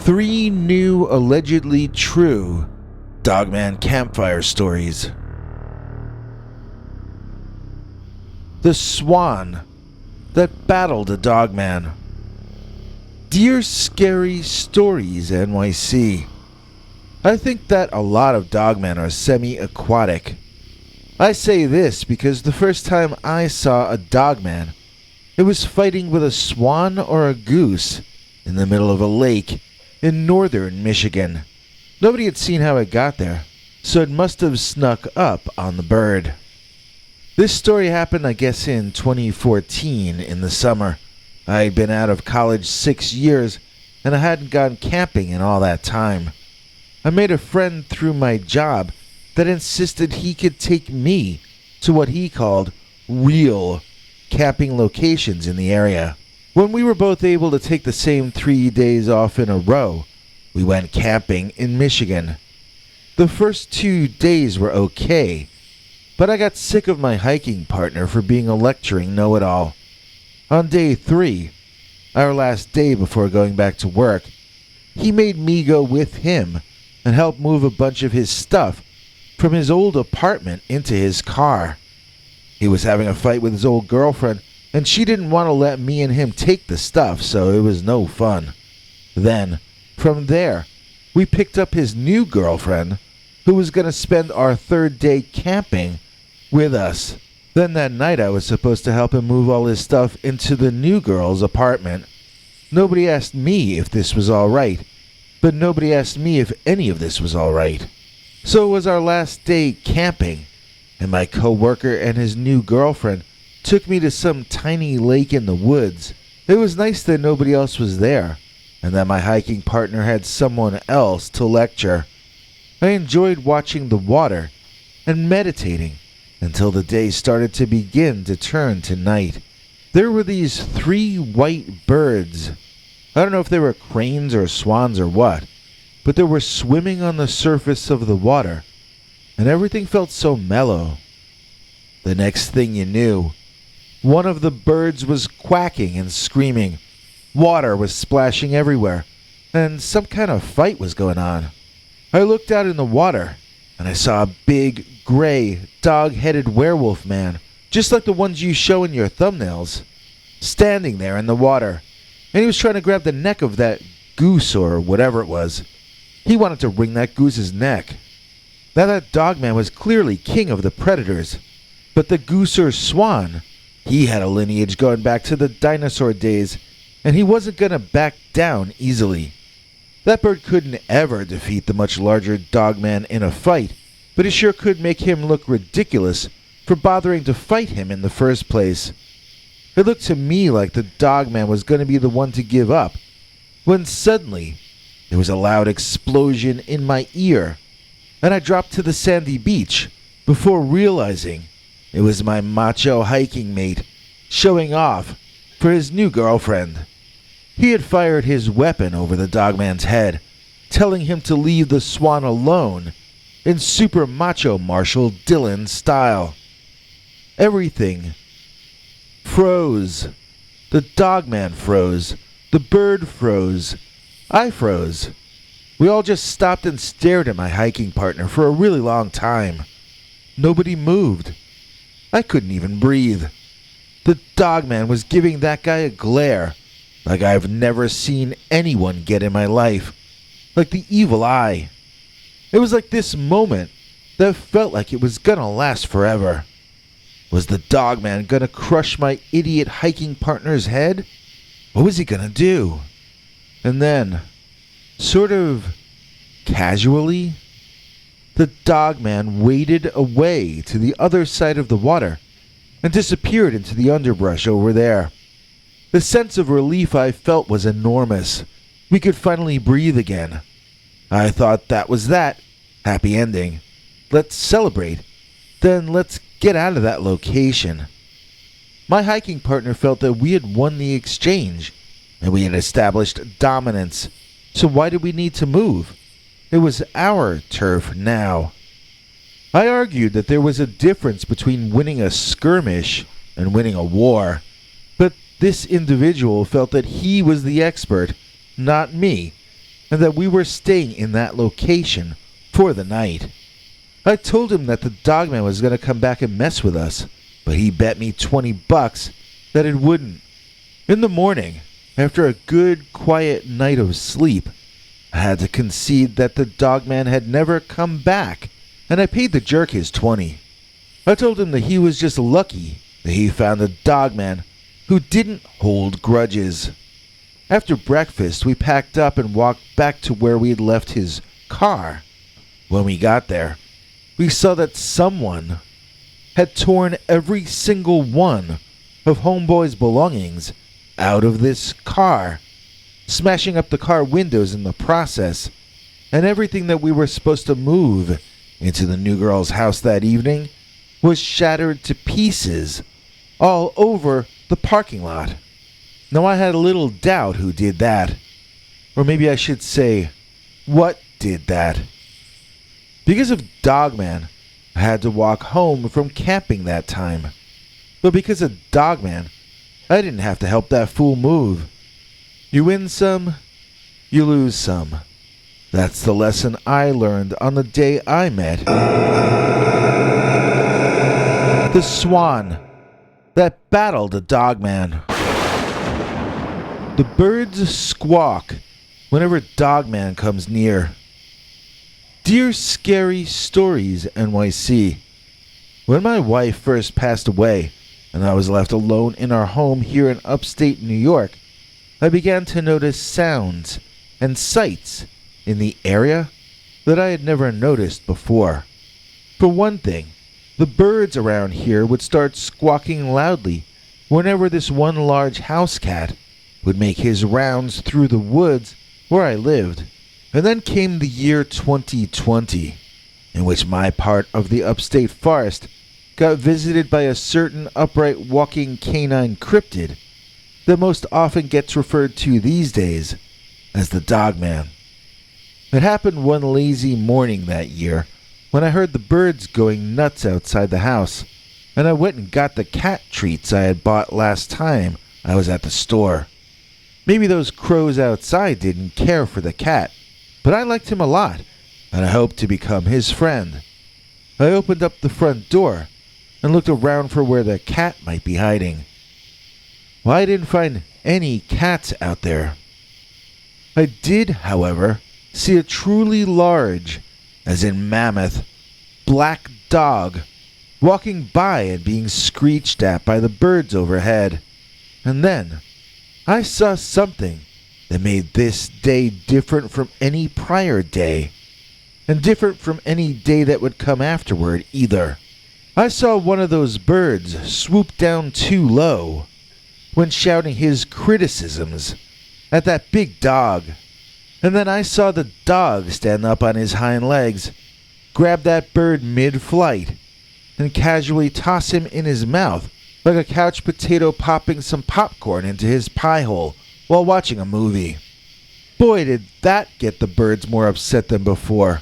3 new allegedly true Dogman Campfire stories. The Swan that battled a Dogman. Dear Scary Stories NYC. I think that a lot of dogmen are semi-aquatic. I say this because the first time I saw a dogman, it was fighting with a swan or a goose in the middle of a lake in northern Michigan. Nobody had seen how it got there, so it must have snuck up on the bird. This story happened, I guess, in 2014 in the summer. I had been out of college 6 years, and I hadn't gone camping in all that time. I made a friend through my job that insisted he could take me to what he called real camping locations in the area. When we were both able to take the same 3 days off in a row, we went camping in Michigan. The first 2 days were okay, but I got sick of my hiking partner for being a lecturing know-it-all. On day 3, our last day before going back to work, he made me go with him and help move a bunch of his stuff from his old apartment into his car. He was having a fight with his old girlfriend, and she didn't want to let me and him take the stuff, so it was no fun. Then, from there, we picked up his new girlfriend, who was going to spend our 3rd day camping with us. Then that night I was supposed to help him move all his stuff into the new girl's apartment. Nobody asked me if this was all right, but nobody asked me if any of this was all right. So it was our last day camping, and my coworker and his new girlfriend took me to some tiny lake in the woods. It was nice that nobody else was there, and that my hiking partner had someone else to lecture. I enjoyed watching the water and meditating until the day started to begin to turn to night. There were these 3 white birds. I don't know if they were cranes or swans or what, but they were swimming on the surface of the water, and everything felt so mellow. The next thing you knew, one of the birds was quacking and screaming. Water was splashing everywhere, and some kind of fight was going on. I looked out in the water, and I saw a big, gray, dog-headed werewolf man, just like the ones you show in your thumbnails, standing there in the water, and he was trying to grab the neck of that goose or whatever it was. He wanted to wring that goose's neck. Now that dogman was clearly king of the predators, but the goose or swan, he had a lineage going back to the dinosaur days, and he wasn't going to back down easily. That bird couldn't ever defeat the much larger dogman in a fight, but it sure could make him look ridiculous for bothering to fight him in the first place. It looked to me like the dogman was going to be the one to give up, when suddenly there was a loud explosion in my ear, and I dropped to the sandy beach before realizing it was my macho hiking mate showing off for his new girlfriend. He had fired his weapon over the dogman's head, telling him to leave the swan alone in super macho Marshall Dillon style. Everything froze. The dogman froze. The bird froze. I froze. We all just stopped and stared at my hiking partner for a really long time. Nobody moved. I couldn't even breathe. The dogman was giving that guy a glare like I've never seen anyone get in my life. Like the evil eye. It was like this moment that felt like it was gonna last forever. Was the dogman gonna crush my idiot hiking partner's head? What was he gonna do? And then, sort of casually, the dogman waded away to the other side of the water and disappeared into the underbrush over there. The sense of relief I felt was enormous. We could finally breathe again. I thought that was that. Happy ending. Let's celebrate. Then let's get out of that location. My hiking partner felt that we had won the exchange, and we had established dominance. So why did we need to move? It was our turf now. I argued that there was a difference between winning a skirmish and winning a war, but this individual felt that he was the expert, not me, and that we were staying in that location for the night. I told him that the dogman was going to come back and mess with us, but he bet me $20 that it wouldn't. In the morning, after a good, quiet night of sleep, I had to concede that the dogman had never come back, and I paid the jerk his 20. I told him that he was just lucky that he found a dogman who didn't hold grudges. After breakfast, we packed up and walked back to where we had left his car. When we got there, we saw that someone had torn every single one of Homeboy's belongings out of this car, smashing up the car windows in the process, and everything that we were supposed to move into the new girl's house that evening was shattered to pieces all over the parking lot. Now I had a little doubt who did that, or maybe I should say, what did that. Because of Dogman, I had to walk home from camping that time. But because of Dogman, I didn't have to help that fool move. You win some, you lose some. That's the lesson I learned on the day I met the Swan that battled a Dogman. The birds squawk whenever Dogman comes near. Dear Scary Stories NYC, when my wife first passed away and I was left alone in our home here in upstate New York, I began to notice sounds and sights in the area that I had never noticed before. For one thing, the birds around here would start squawking loudly whenever this one large house cat would make his rounds through the woods where I lived. And then came the year 2020, in which my part of the upstate forest got visited by a certain upright walking canine cryptid that most often gets referred to these days as the Dogman. It happened one lazy morning that year when I heard the birds going nuts outside the house, and I went and got the cat treats I had bought last time I was at the store. Maybe those crows outside didn't care for the cat, but I liked him a lot, and I hoped to become his friend. I opened up the front door and looked around for where the cat might be hiding. Well, I didn't find any cats out there. I did, however, see a truly large, as in mammoth, black dog walking by and being screeched at by the birds overhead. And then I saw something that made this day different from any prior day, and different from any day that would come afterward either. I saw one of those birds swoop down too low when shouting his criticisms at that big dog, and then I saw the dog stand up on his hind legs, grab that bird mid-flight, and casually toss him in his mouth like a couch potato popping some popcorn into his pie hole while watching a movie. Boy, did that get the birds more upset than before.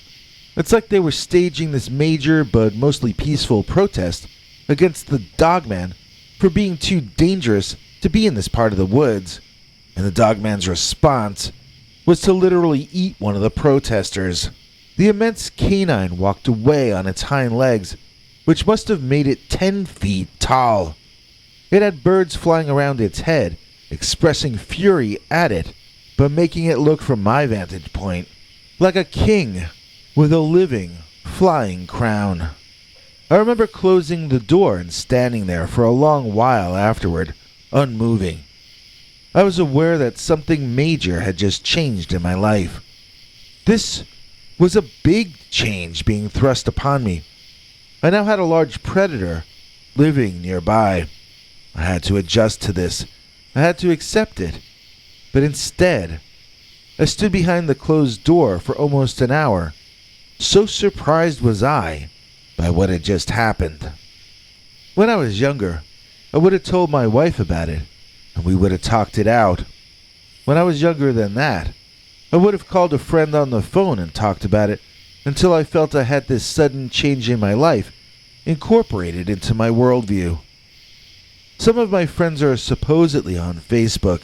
It's like they were staging this major but mostly peaceful protest against the Dogman for being too dangerous to be in this part of the woods, and the Dogman's response was to literally eat one of the protesters. The immense canine walked away on its hind legs, which must have made it 10 feet tall. It had birds flying around its head, expressing fury at it, but making it look from my vantage point like a king with a living, flying crown. I remember closing the door and standing there for a long while afterward, unmoving. I was aware that something major had just changed in my life. This was a big change being thrust upon me. I now had a large predator living nearby. I had to adjust to this. I had to accept it. But instead, I stood behind the closed door for almost an hour. So surprised was I by what had just happened. When I was younger, I would have told my wife about it, and we would have talked it out. When I was younger than that, I would have called a friend on the phone and talked about it until I felt I had this sudden change in my life incorporated into my worldview. Some of my friends are supposedly on Facebook,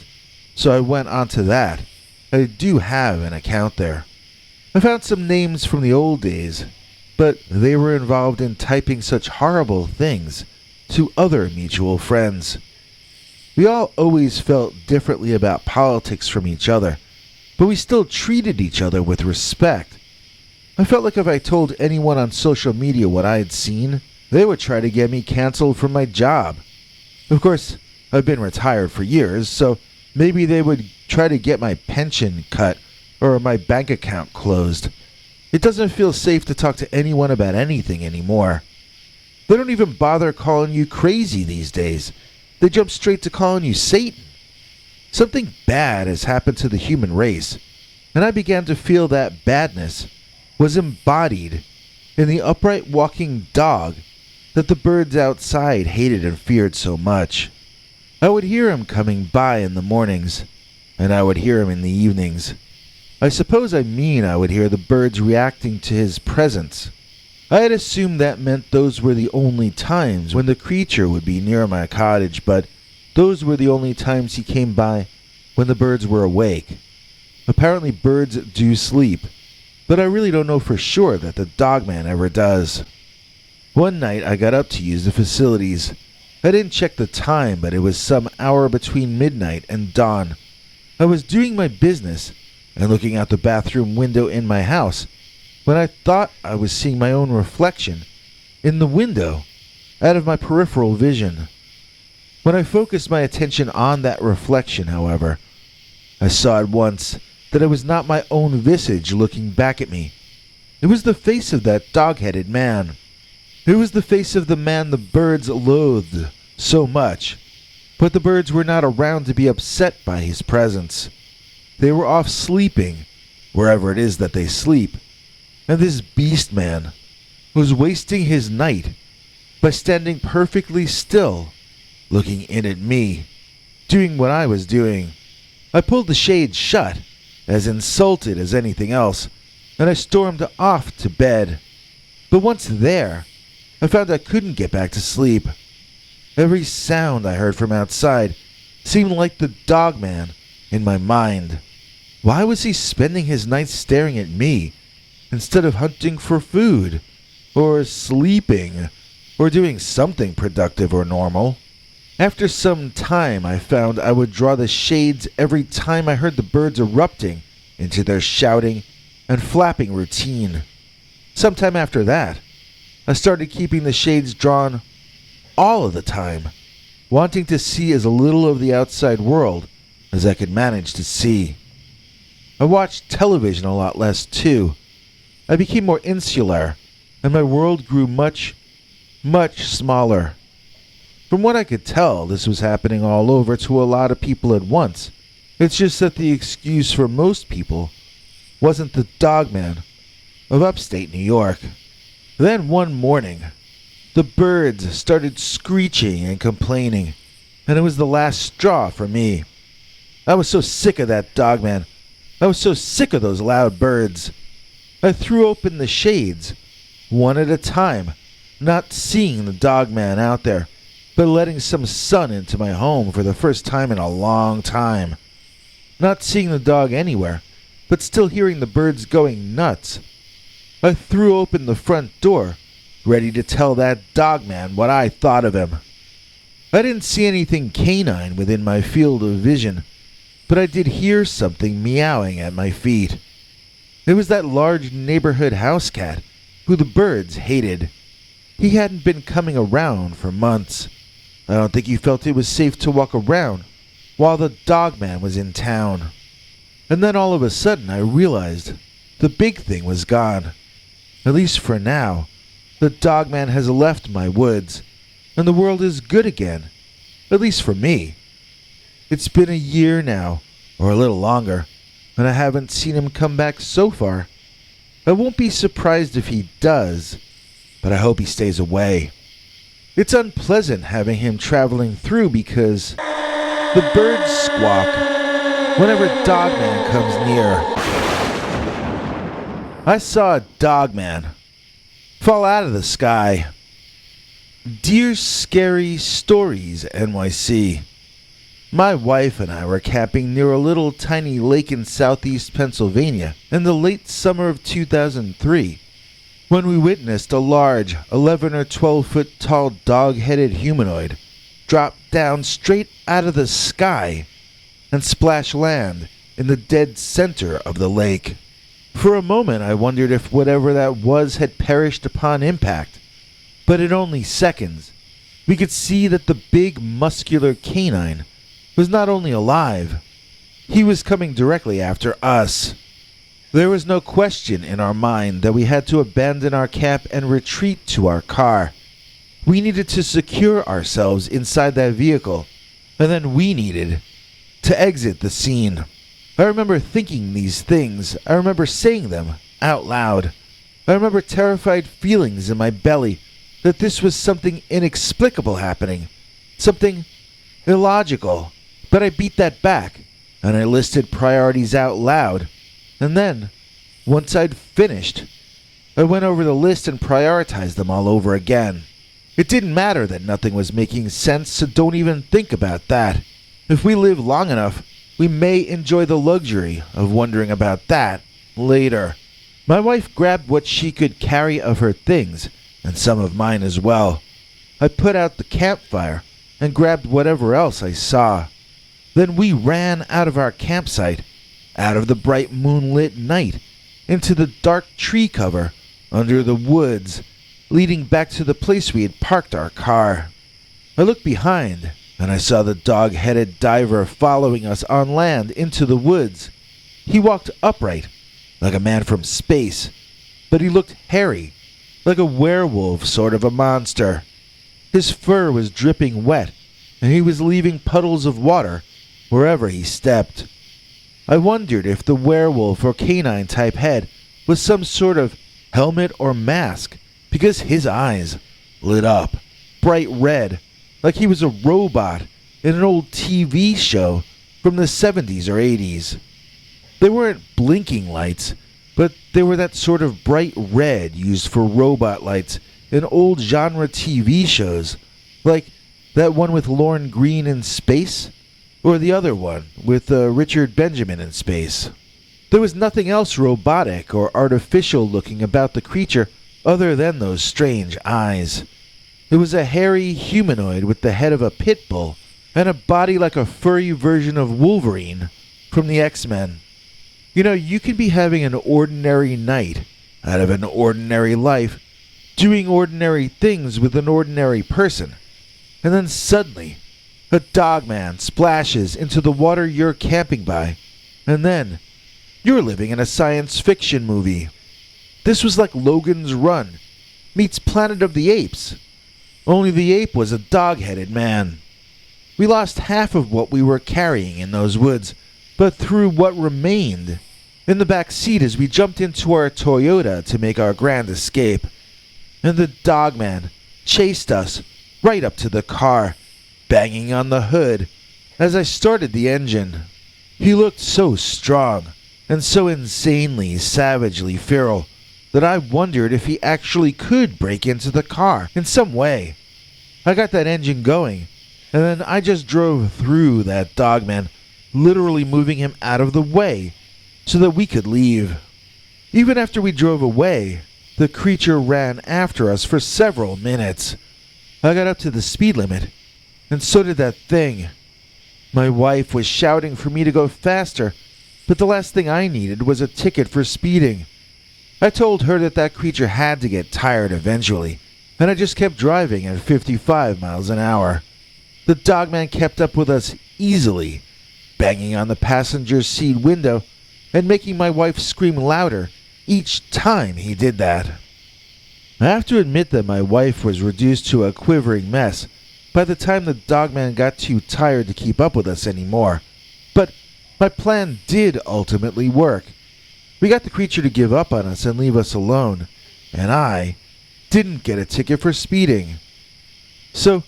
so I went onto that, I do have an account there. I found some names from the old days, but they were involved in typing such horrible things to other mutual friends. We all always felt differently about politics from each other, but we still treated each other with respect. I felt like if I told anyone on social media what I had seen, they would try to get me canceled from my job. Of course, I've been retired for years, so maybe they would try to get my pension cut or my bank account closed. It doesn't feel safe to talk to anyone about anything anymore. They don't even bother calling you crazy these days. They jump straight to calling you Satan. Something bad has happened to the human race, and I began to feel that badness was embodied in the upright walking dog that the birds outside hated and feared so much. I would hear him coming by in the mornings, and I would hear him in the evenings. I suppose I would hear the birds reacting to his presence. I had assumed that meant those were the only times when the creature would be near my cottage, but those were the only times he came by when the birds were awake. Apparently birds do sleep, but I really don't know for sure that the Dogman ever does. One night I got up to use the facilities. I didn't check the time, but it was some hour between midnight and dawn. I was doing my business and looking out the bathroom window in my house when I thought I was seeing my own reflection in the window out of my peripheral vision. When I focused my attention on that reflection, however, I saw at once that it was not my own visage looking back at me. It was the face of that dog-headed man. It was the face of the man the birds loathed so much, but the birds were not around to be upset by his presence. They were off sleeping, wherever it is that they sleep, and this beast man was wasting his night by standing perfectly still, looking in at me, doing what I was doing. I pulled the shades shut, as insulted as anything else, and I stormed off to bed. But once there, I found I couldn't get back to sleep. Every sound I heard from outside seemed like the Dogman in my mind. Why was he spending his nights staring at me instead of hunting for food, or sleeping, or doing something productive or normal? After some time, I found I would draw the shades every time I heard the birds erupting into their shouting and flapping routine. Sometime after that, I started keeping the shades drawn all of the time, wanting to see as little of the outside world as I could manage to see. I watched television a lot less, too. I became more insular, and my world grew much, much smaller. From what I could tell, this was happening all over to a lot of people at once. It's just that the excuse for most people wasn't the Dogman of upstate New York. Then one morning, the birds started screeching and complaining, and it was the last straw for me. I was so sick of that Dogman. I was so sick of those loud birds. I threw open the shades, one at a time, not seeing the Dogman out there, but letting some sun into my home for the first time in a long time. Not seeing the dog anywhere, but still hearing the birds going nuts. I threw open the front door, ready to tell that Dogman what I thought of him. I didn't see anything canine within my field of vision, but I did hear something meowing at my feet. It was that large neighborhood house cat who the birds hated. He hadn't been coming around for months. I don't think he felt it was safe to walk around while the Dogman was in town. And then all of a sudden I realized the big thing was gone. At least for now, the Dogman has left my woods, and the world is good again. At least for me. It's been a year now, or a little longer, and I haven't seen him come back so far. I won't be surprised if he does, but I hope he stays away. It's unpleasant having him traveling through because the birds squawk whenever Dogman comes near. I saw a Dogman fall out of the sky. Dear Scary Stories NYC. My wife and I were camping near a little tiny lake in southeast Pennsylvania in the late summer of 2003 when we witnessed a large 11 or 12 foot tall dog-headed humanoid drop down straight out of the sky and splash land in the dead center of the lake. For a moment I wondered if whatever that was had perished upon impact, but in only seconds we could see that the big muscular canine was not only alive, he was coming directly after us. There was no question in our mind that we had to abandon our camp and retreat to our car. We needed to secure ourselves inside that vehicle, and then we needed to exit the scene. I remember thinking these things. I remember saying them out loud. I remember terrified feelings in my belly that this was something inexplicable happening, something illogical. But I beat that back, and I listed priorities out loud. And then, once I'd finished, I went over the list and prioritized them all over again. It didn't matter that nothing was making sense, so don't even think about that. If we live long enough, we may enjoy the luxury of wondering about that later. My wife grabbed what she could carry of her things, and some of mine as well. I put out the campfire and grabbed whatever else I saw. Then we ran out of our campsite, out of the bright moonlit night, into the dark tree cover, under the woods, leading back to the place we had parked our car. I looked behind, and I saw the dog-headed diver following us on land into the woods. He walked upright, like a man from space, but he looked hairy, like a werewolf sort of a monster. His fur was dripping wet, and he was leaving puddles of water wherever he stepped. I wondered if the werewolf or canine-type head was some sort of helmet or mask, because his eyes lit up, bright red, like he was a robot in an old TV show from the 70s or 80s. They weren't blinking lights, but they were that sort of bright red used for robot lights in old genre TV shows, like that one with Lorne Greene in space, or the other one with Richard Benjamin in space. There was nothing else robotic or artificial looking about the creature other than those strange eyes. It was a hairy humanoid with the head of a pit bull and a body like a furry version of Wolverine from the X-Men. You know, you can be having an ordinary night out of an ordinary life, doing ordinary things with an ordinary person, and then suddenly a dogman splashes into the water you're camping by, and then you're living in a science fiction movie. This was like Logan's Run meets Planet of the Apes, only the ape was a dog-headed man. We lost half of what we were carrying in those woods, but threw what remained in the back seat as we jumped into our Toyota to make our grand escape. And the dogman chased us right up to the car, banging on the hood as I started the engine. He looked so strong and so insanely, savagely feral that I wondered if he actually could break into the car in some way. I got that engine going, and then I just drove through that dogman, literally moving him out of the way so that we could leave. Even after we drove away, the creature ran after us for several minutes. I got up to the speed limit, and so did that thing. My wife was shouting for me to go faster, but the last thing I needed was a ticket for speeding. I told her that that creature had to get tired eventually, and I just kept driving at 55 miles an hour. The dogman kept up with us easily, banging on the passenger seat window and making my wife scream louder each time he did that. I have to admit that my wife was reduced to a quivering mess by the time the dogman got too tired to keep up with us anymore. But my plan did ultimately work. We got the creature to give up on us and leave us alone, and I didn't get a ticket for speeding. So,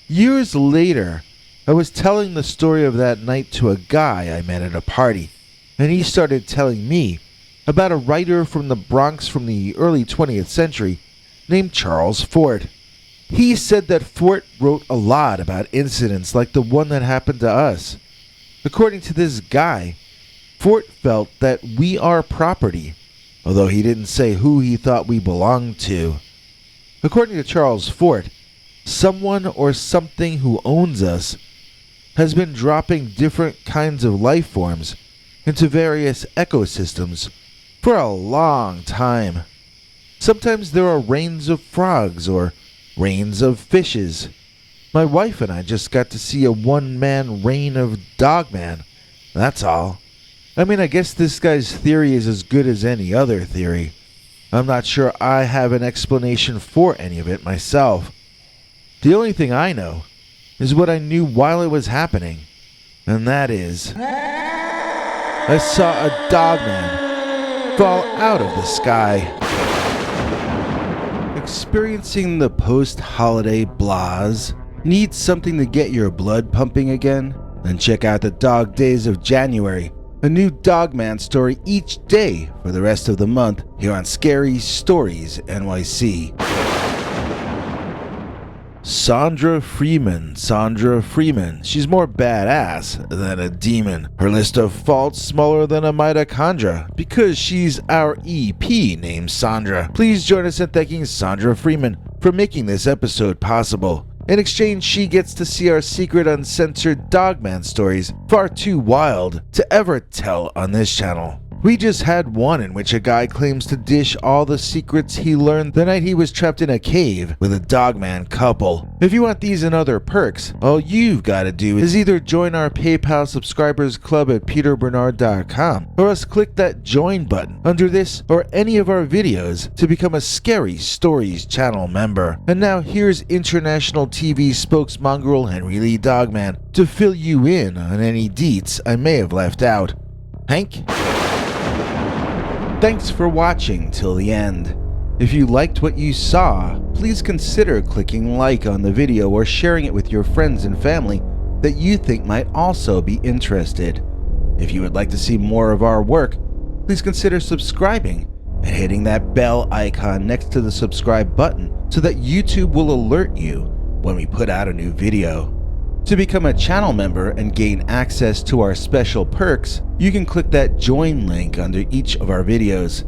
years later, I was telling the story of that night to a guy I met at a party, and he started telling me about a writer from the Bronx from the early 20th century named Charles Fort. He said that Fort wrote a lot about incidents like the one that happened to us. According to this guy, Fort felt that we are property, although he didn't say who he thought we belonged to. According to Charles Fort, someone or something who owns us has been dropping different kinds of life forms into various ecosystems for a long time. Sometimes there are rains of frogs or rains of fishes. My wife and I just got to see a one-man reign of Dogman. That's all. I mean, I guess this guy's theory is as good as any other theory. I'm not sure I have an explanation for any of it myself. The only thing I know is what I knew while it was happening, and that is, I saw a dogman fall out of the sky. Experiencing the post-holiday blahs? Need something to get your blood pumping again? Then check out the Dog Days of January, a new Dogman story each day for the rest of the month here on Scary Stories NYC. Sandra Freeman. She's more badass than a demon. Her list of faults smaller than a mitochondria because she's our EP named Sandra. Please join us in thanking Sandra Freeman for making this episode possible. In exchange, she gets to see our secret uncensored Dogman stories, far too wild to ever tell on this channel. We just had one in which a guy claims to dish all the secrets he learned the night he was trapped in a cave with a Dogman couple. If you want these and other perks, all you've got to do is either join our PayPal subscribers club at peterbernard.com or else click that join button under this or any of our videos to become a Scary Stories channel member. And now here's international TV spokesmongrel Henry Lee Dogman to fill you in on any deets I may have left out. Hank? Thanks for watching till the end. If you liked what you saw, please consider clicking like on the video or sharing it with your friends and family that you think might also be interested. If you would like to see more of our work, please consider subscribing and hitting that bell icon next to the subscribe button so that YouTube will alert you when we put out a new video. To become a channel member and gain access to our special perks, you can click that join link under each of our videos.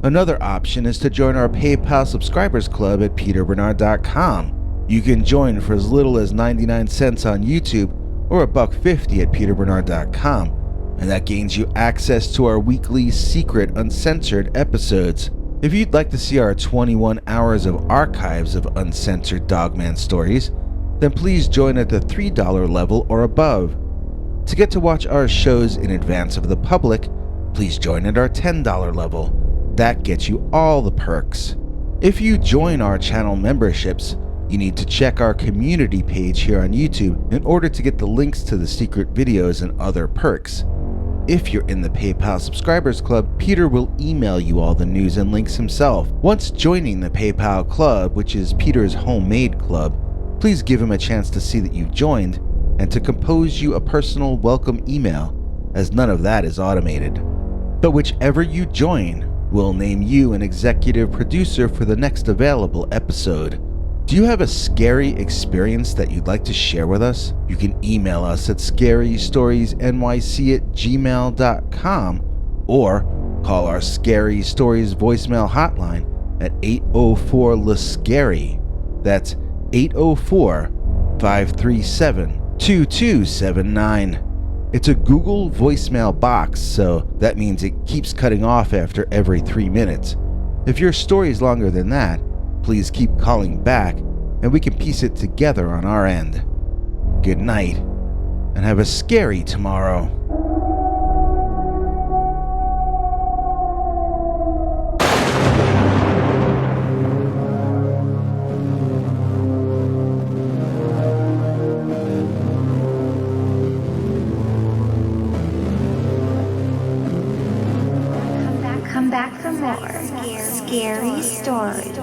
Another option is to join our PayPal subscribers club at peterbernard.com. You can join for as little as 99 cents on YouTube or $1.50 at peterbernard.com, and that gains you access to our weekly secret uncensored episodes. If you'd like to see our 21 hours of archives of uncensored Dogman stories, then please join at the $3 level or above. To get to watch our shows in advance of the public, please join at our $10 level. That gets you all the perks. If you join our channel memberships, you need to check our community page here on YouTube in order to get the links to the secret videos and other perks. If you're in the PayPal subscribers club, Peter will email you all the news and links himself. Once joining the PayPal club, which is Peter's homemade club, please give him a chance to see that you've joined and to compose you a personal welcome email, as none of that is automated. But whichever you join, we'll name you an executive producer for the next available episode. Do you have a scary experience that you'd like to share with us? You can email us at scarystoriesnyc@gmail.com or call our Scary Stories voicemail hotline at 804-LA-SCARY. That's 804-537-2279. It's a Google voicemail box, so that means it keeps cutting off after every 3 minutes. If your story is longer than that, please keep calling back and we can piece it together on our end. Good night, and have a scary tomorrow. Come back for more scary stories.